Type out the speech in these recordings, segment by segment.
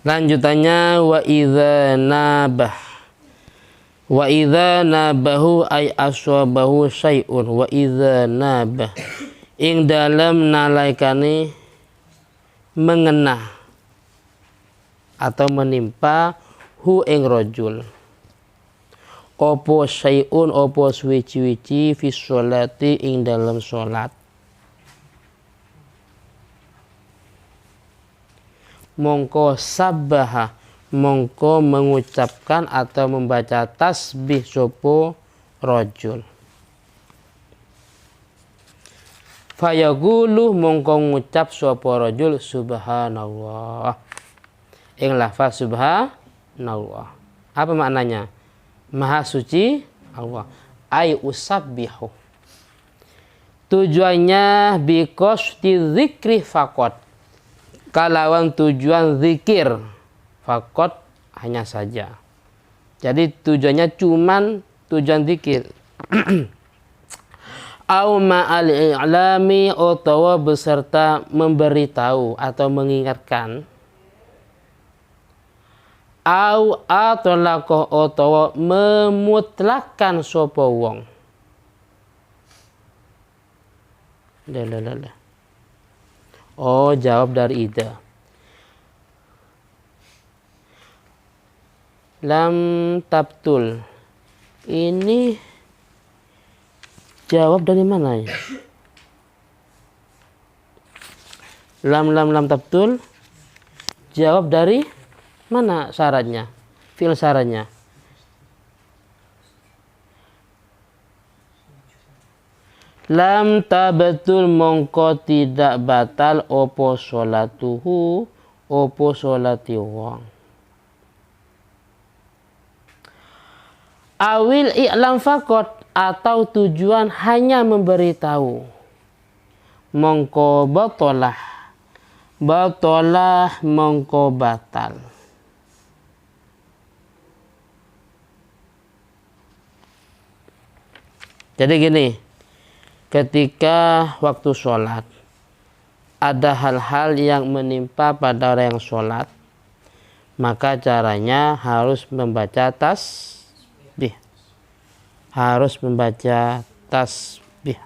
Lanjutannya wa idza nabahu ay aswabahu syai'un wa idza nabah ing dalam nalaikane mengena atau menimpa hu ing rajul opo syai'un opo suwici-wici fi sholati ing dalam sholat mongko sabbaha mongko mengucapkan atau membaca tasbih sopo rajul fayaqulu mongko ngucap sopo rajul subhanallah ing lafaz subhanallah. Apa maknanya? Maha suci Allah. Ay usabbihu. Tujuannya biqasdi dzikri faqat. Kalawan tujuan zikir faqat hanya saja. Jadi tujuannya cuman tujuan zikir. Au ma'al i'lami utawa beserta memberitahu atau mengingatkan. Au atlaqa utawa memutlakkan sapa wong. Oh, jawab dari ida. Lam tabtul. Ini jawab dari mana ya? Lam tabtul. Jawab dari mana syaratnya? Fi'il syaratnya. Lam tabatul mongko tidak batal opo sholatuhu opo sholati wong. Awil i'lam fakot atau tujuan hanya memberitahu. Mongko batalah mongko batal. Jadi gini, ketika waktu sholat ada hal-hal yang menimpa pada orang yang sholat, maka caranya harus membaca tasbih. Harus membaca tasbih.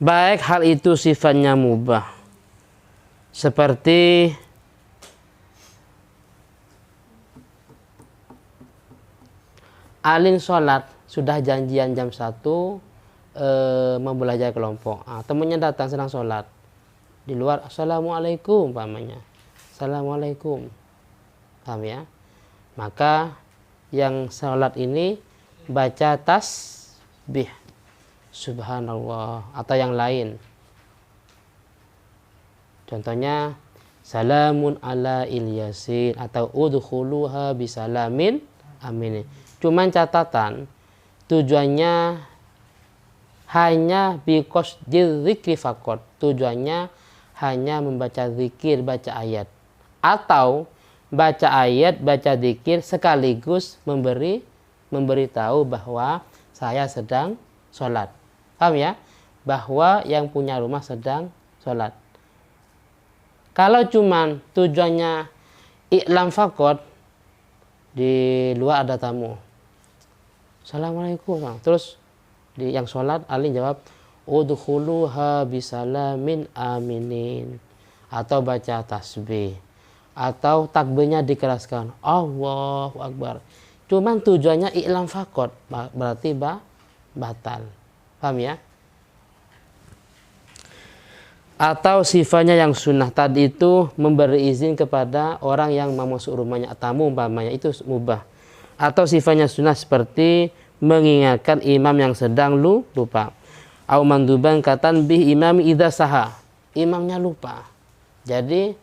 Baik hal itu sifatnya mubah, seperti Alin sholat, sudah janjian jam 1 membelajar kelompok. Temennya datang sedang sholat. Di luar, assalamualaikum umpamanya. Assalamualaikum. Paham ya? Maka yang sholat ini baca tasbih. Subhanallah. Atau yang lain. Contohnya, salamun ala ilyasin. Atau udkhuluha bisalamin amin. Cuman catatan tujuannya hanya biqasdi dzikri faqat. Tujuannya hanya membaca zikir, baca ayat. Atau baca ayat, baca zikir sekaligus memberitahu bahwa saya sedang sholat. Paham ya? Bahwa yang punya rumah sedang sholat. Kalau cuman tujuannya i'lam faqat, di luar ada tamu. Assalamualaikum. Terus di yang sholat Alin jawab udkhuluha bisalamin aminin. Atau baca tasbih. Atau takbirnya dikeraskan. Allahu Akbar. Cuman tujuannya i'lam faqat. Berarti batal. Paham ya? Atau sifatnya yang sunnah tadi itu memberi izin kepada orang yang mau masuk rumahnya tamu umpamanya, itu mubah. Atau sifatnya sunnah seperti mengingatkan imam yang sedang lupa. Au manduban katan bih imam idza saha. Imamnya lupa. Jadi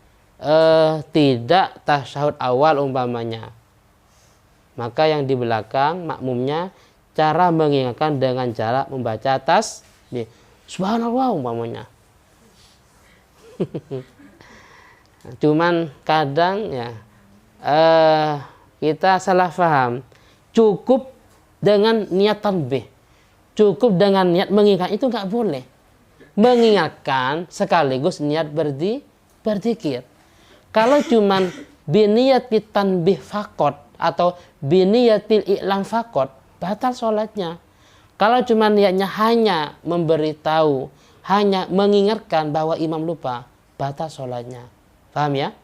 tidak tasyahud awal umpamanya. Maka yang di belakang makmumnya cara mengingatkan dengan cara membaca tasbih. Subhanallah umpamanya. Cuman kadang ya kita salah paham. Cukup dengan niat tanbih. cukup dengan niat mengingat, itu nggak boleh. Mengingatkan sekaligus niat berzikir. Kalau cuman biniyatil tanbih fakot atau biniyatil i'lam fakot, batal sholatnya. Kalau cuman niatnya hanya memberitahu, hanya mengingatkan bahwa imam lupa, batal sholatnya. Paham ya?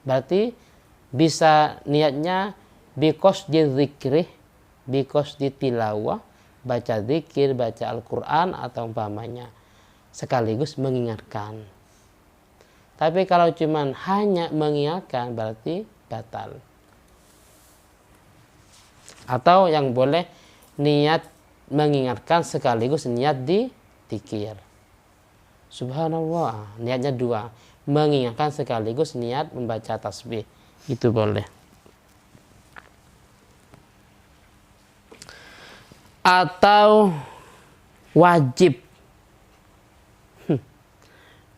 Berarti bisa niatnya biqasdi dzikrih, biqasdi tilawah, baca zikir, baca Al-Quran atau umpamanya, sekaligus mengingatkan. Tapi kalau cuman hanya mengingatkan berarti batal. Atau yang boleh niat mengingatkan sekaligus niat di zikir. Subhanallah, niatnya dua, mengingatkan sekaligus niat membaca tasbih, itu boleh. Atau wajib.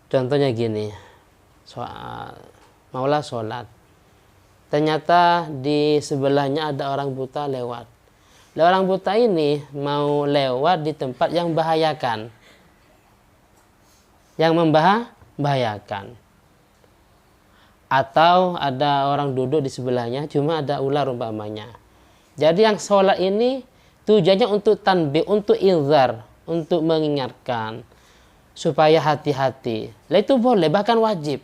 Contohnya gini, maulah sholat, ternyata di sebelahnya ada orang buta lewat. Orang buta ini mau lewat di tempat yang membahayakan, yang membahayakan. Atau ada orang duduk di sebelahnya, cuma ada ular umpamanya. Jadi yang sholat ini tujuannya untuk tanbih, untuk ilzar, untuk mengingatkan supaya hati-hati. Lah itu boleh, bahkan wajib.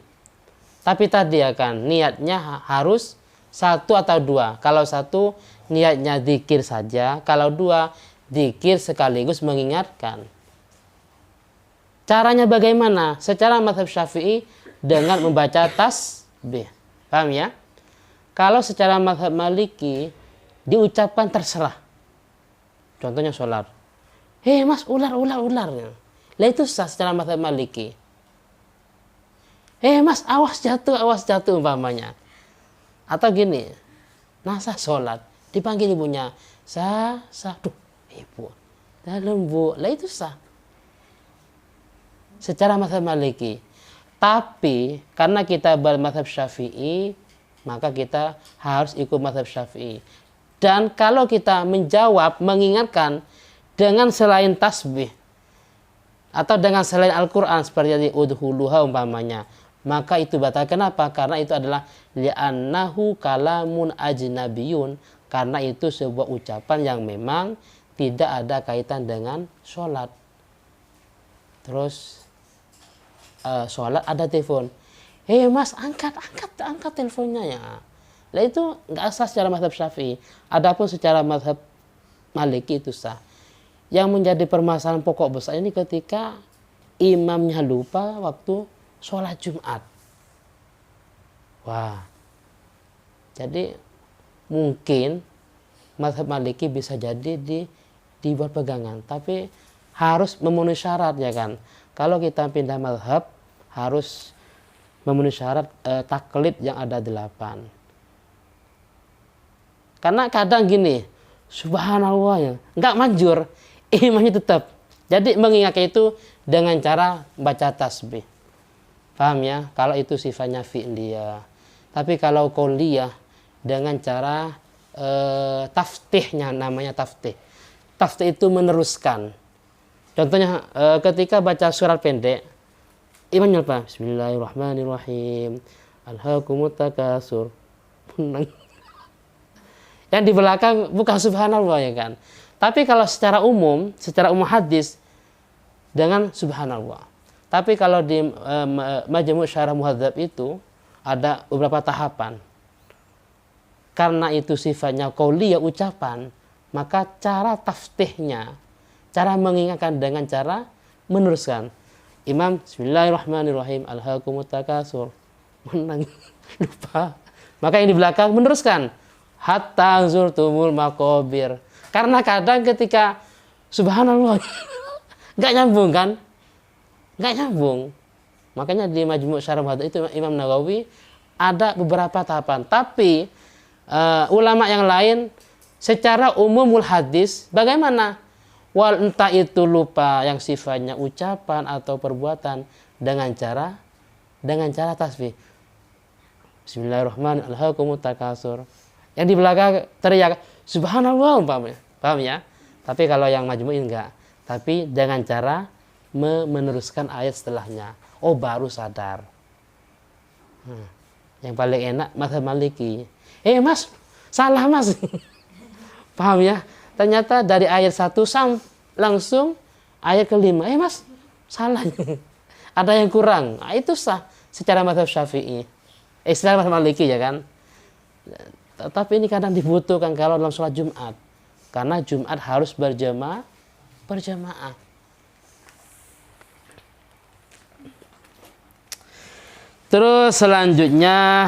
Tapi tadi akan niatnya harus satu atau dua. Kalau satu niatnya zikir saja, kalau dua zikir sekaligus mengingatkan. Caranya bagaimana? Secara mazhab Syafi'i dengan membaca tasbih. Paham ya? Kalau secara mazhab Maliki diucapkan terserah. Contohnya sholat. Hei mas, ular. Lah itu sah secara mazhab Maliki. Mas, awas jatuh umpamanya. Atau gini, nasa sholat, dipanggil ibunya, duh ibu, dalam bu, lah itu sah. Secara mazhab Maliki. Tapi karena kita bermazhab Syafi'i, maka kita harus ikut mazhab Syafi'i. Dan kalau kita menjawab, mengingatkan dengan selain tasbih atau dengan selain Al-Quran seperti udhuluha umpamanya, maka itu batal. Kenapa? Karena itu adalah li'annahu kalamun ajnabiyun, karena itu sebuah ucapan yang memang tidak ada kaitan dengan sholat. Terus sholat ada telepon, mas angkat teleponnya ya. Lah itu nggak sah secara mazhab Syafi'i. Adapun secara mazhab Maliki itu sah. Yang menjadi permasalahan pokok besar ini ketika imamnya lupa waktu sholat Jumat. Wah, jadi mungkin mazhab Maliki bisa jadi dibuat pegangan, tapi harus memenuhi syarat ya kan. Kalau kita pindah mazhab harus memenuhi syarat taklid yang ada 8. Karena kadang gini, subhanallah ya, nggak manjur, imamnya tetap. Jadi mengingatkan itu dengan cara baca tasbih. Paham ya? Kalau itu sifatnya fi'liyah. Tapi kalau qauliyah dengan cara taftihnya, namanya taftih. Taftih itu meneruskan. Contohnya ketika baca surat pendek, imamnya apa? Bismillahirrahmanirrahim. Alhaakumut takasur. Yang di belakang bukan subhanallah ya kan. Tapi kalau secara umum hadis dengan subhanallah. Tapi kalau di Majmu' Syarah Muhadzab itu ada beberapa tahapan. Karena itu sifatnya qauliyah ucapan, maka cara taftihnya, cara mengingatkan dengan cara meneruskan. Imam Bismillahirrahmanirrahim. Alhaakumut takasur. Lupa. Maka yang di belakang meneruskan. Hatta zurtumul maqabir. Karena kadang ketika subhanallah nggak nyambung kan? Nggak nyambung. Makanya di Majmu' Syarah Muhadzab itu Imam Nawawi ada beberapa tahapan. Tapi ulama yang lain secara umumul hadis bagaimana? Wal entah itu lupa yang sifatnya ucapan atau perbuatan dengan cara tasbih. Bismillahirrahmanirrahim. Alhaakumut takasur. Yang di belakang teriak subhanallah umpamanya. Paham ya? Tapi kalau yang majmu'in enggak. tapi dengan cara meneruskan ayat setelahnya. Oh, baru sadar. Yang paling enak mazhab Maliki. Mas, salah mas. Paham ya? Ternyata dari ayat 1 langsung ayat kelima. Mas, salah. Ada yang kurang. Nah, itu sah secara mazhab Syafi'i. Secara mazhab Maliki ya kan. Tapi ini kadang dibutuhkan kalau dalam sholat Jumat. Karena Jumat harus berjamaah. Terus selanjutnya